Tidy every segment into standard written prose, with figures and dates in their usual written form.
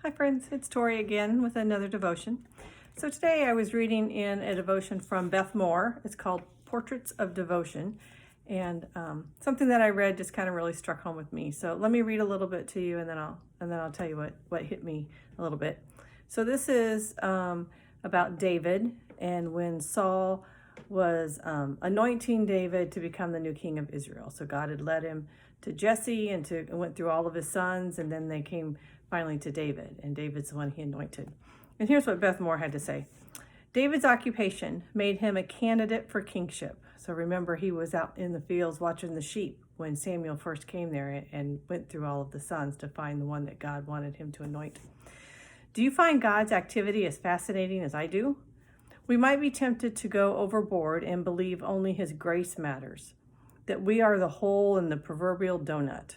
Hi friends, it's Tori again with another devotion. So today I was reading in a devotion from Beth Moore. It's called Portraits of Devotion, and something that I read just kind of really struck home with me. So let me read a little bit to you, and then I'll tell you what hit me a little bit. So this is about David, and when Saul was anointing David to become the new king of Israel. So God had led him to Jesse and went through all of his sons, and then they came finally to David, and David's the one he anointed. And here's what Beth Moore had to say. David's occupation made him a candidate for kingship. So remember, he was out in the fields watching the sheep when Samuel first came there and went through all of the sons to find the one that God wanted him to anoint. Do you find God's activity as fascinating as I do? We might be tempted to go overboard and believe only his grace matters, that we are the hole in the proverbial donut.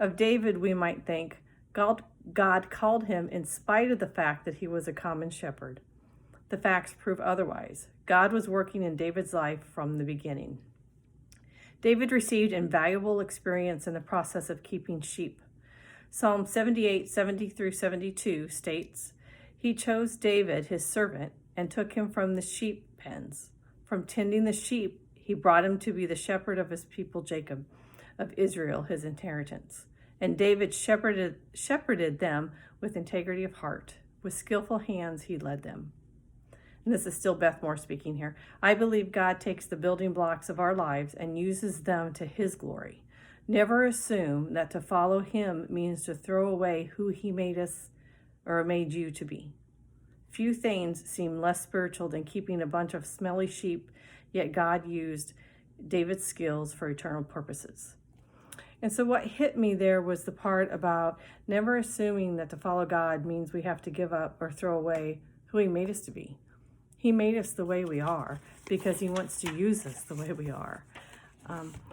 Of David, we might think, God called him in spite of the fact that he was a common shepherd. The facts prove otherwise. God was working in David's life from the beginning. David received invaluable experience in the process of keeping sheep. Psalm 78, 70 through 72 states, "He chose David, his servant, and took him from the sheep pens. From tending the sheep, he brought him to be the shepherd of his people Jacob, of Israel, his inheritance. And David shepherded them with integrity of heart. With skillful hands, he led them." And this is still Beth Moore speaking here. I believe God takes the building blocks of our lives and uses them to his glory. Never assume that to follow him means to throw away who he made us or made you to be. Few things seem less spiritual than keeping a bunch of smelly sheep, yet God used David's skills for eternal purposes. And so what hit me there was the part about never assuming that to follow God means we have to give up or throw away who he made us to be. He made us the way we are because he wants to use us the way we are.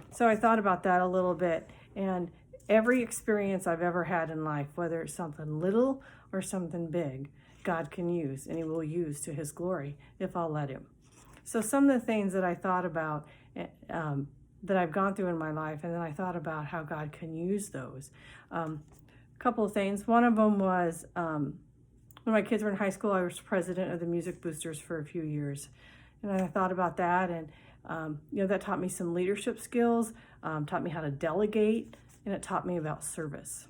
So I thought about that a little bit, and every experience I've ever had in life, whether it's something little or something big, God can use, and he will use to his glory if I'll let him. So some of the things that I thought about that I've gone through in my life, and then I thought about how God can use those. A couple of things. One of them was when my kids were in high school, I was president of the Music Boosters for a few years. And I thought about that, and that taught me some leadership skills, taught me how to delegate, and it taught me about service.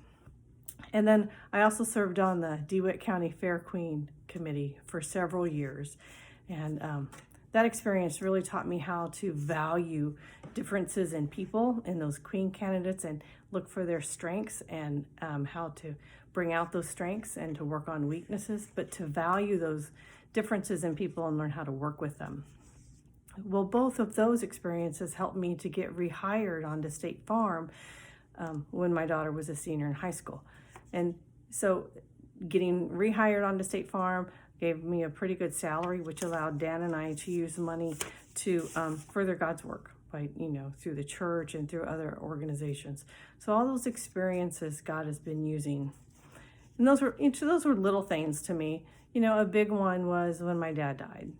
And then I also served on the DeWitt County Fair Queen Committee for several years. And that experience really taught me how to value differences in people, in those queen candidates, and look for their strengths and how to bring out those strengths and to work on weaknesses, but to value those differences in people and learn how to work with them. Well, both of those experiences helped me to get rehired onto State Farm when my daughter was a senior in high school. And so getting rehired onto State Farm gave me a pretty good salary, which allowed Dan and I to use money to further God's work by, through the church and through other organizations. So all those experiences God has been using. And each of those were little things to me. A big one was when my dad died.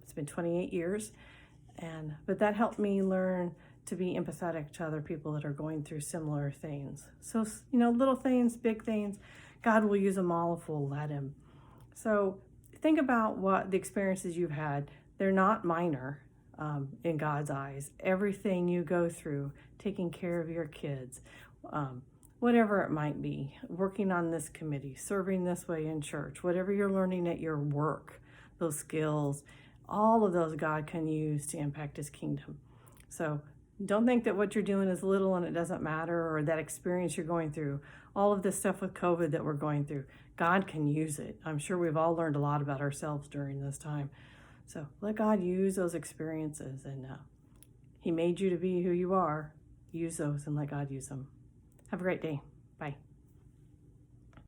It's been 28 years, but that helped me learn to be empathetic to other people that are going through similar things. So, little things, big things, God will use them all if we'll let him. So think about what the experiences you've had. They're not minor in God's eyes. Everything you go through, taking care of your kids, whatever it might be, working on this committee, serving this way in church, whatever you're learning at your work, those skills, all of those God can use to impact his kingdom. So don't think that what you're doing is little and it doesn't matter, or that experience you're going through, all of this stuff with COVID that we're going through, God can use it. I'm sure we've all learned a lot about ourselves during this time. So let God use those experiences, and he made you to be who you are. Use those and let God use them. Have a great day.